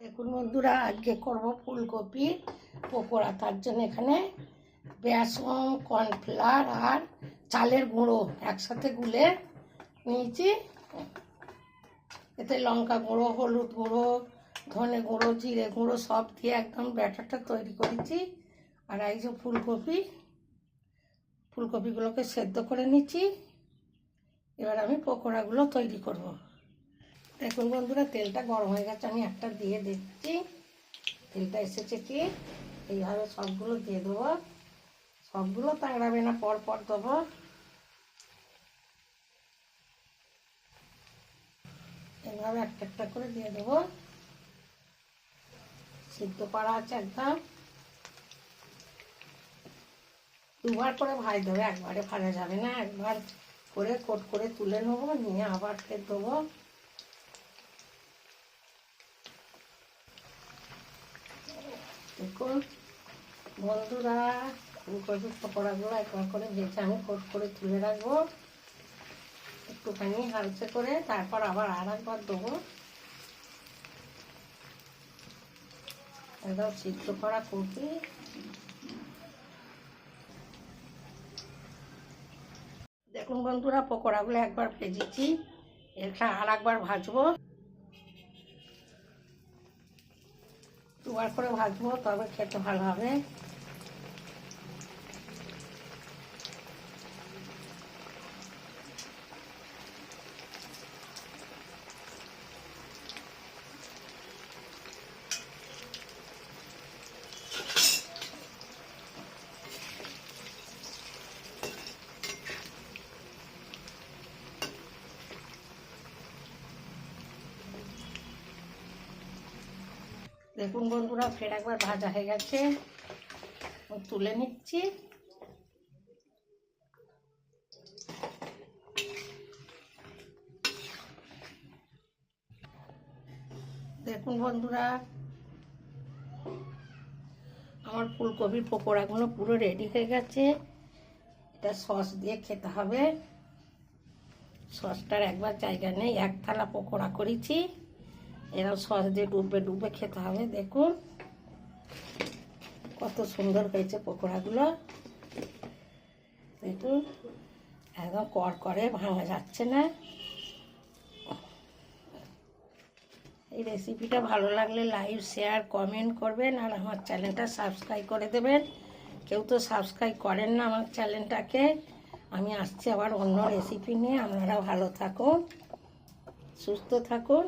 দেখুন বন্ধুরা, আজকে করব ফুলকপি পকোড়া। তার জন্য এখানে বেসন, কর্নফ্লাওয়ার আর চালের গুঁড়ো একসাথে গুলে নিয়েছি। এতে লঙ্কা গুঁড়ো, হলুদ গুঁড়ো, ধনে গুঁড়ো, জিরে গুঁড়ো সব দিয়ে একদম ব্যাটারটা তৈরি করেছি। আর এই যে ফুলকপিগুলোকে সেদ্ধ করে নিচ্ছি। এবার আমি পকোড়াগুলো তৈরি করব। দেখুন বন্ধুরা, তেলটা গরম হয়ে গেছে, আমি একটা দিয়ে দেখছি তেলটা এসেছে কি। এইভাবে সবগুলো দিয়ে দেবো, সবগুলো তাড়াবে না, পর পর দেবো। এইভাবে একটা একটা করে দিয়ে দেবো। সিদ্ধ করা আছে একদম। দুবার করে ভাজতে হবে, একবারে ভাজা যাবে না। একবার করে কোট করে তুলে নেবো, নিয়ে আবার ফের দেবো। দেখুন বন্ধুরা, ফুলকপির পকোড়াগুলো একবার করে ভেজে আমি কোট করে তুলে রাখবো, একটুখানি হালকা করে। তারপর আবার আর একবার দেবো। একদম সিদ্ধ করা কপি। দেখুন বন্ধুরা, পকোড়াগুলো একবার ভেজেছি, এটা আর একবার ভাজবো। দুবার করে ভাজবো, তবে খেতে ভালো হবে। দেখুন বন্ধুরা, ফের একবার ভাজা হয়ে গেছে, তুলে নিচ্ছি। দেখুন বন্ধুরা, আমার ফুলকপির পকোড়াগুলো পুরো রেডি হয়ে গেছে। এটা সস দিয়ে খেতে হবে। সসটার একবার জায়গা নেই, এক থালা পকোড়া করেছি, এরকম সস দিয়ে ডুবে ডুবে খেতে হবে। দেখুন কত সুন্দর হয়েছে পকোড়াগুলো। দেখুন একদম কড়কড়ে, ভাঙা যাচ্ছে না। এই রেসিপিটা ভালো লাগলে লাইক, শেয়ার, কমেন্ট করবেন। আর আমার চ্যানেলটা সাবস্ক্রাইব করে দেবেন। কেউ তো সাবস্ক্রাইব করেন না আমার চ্যানেলটাকে। আমি আসছি আবার অন্য রেসিপি নিয়ে। আপনারা ভালো থাকুন, সুস্থ থাকুন।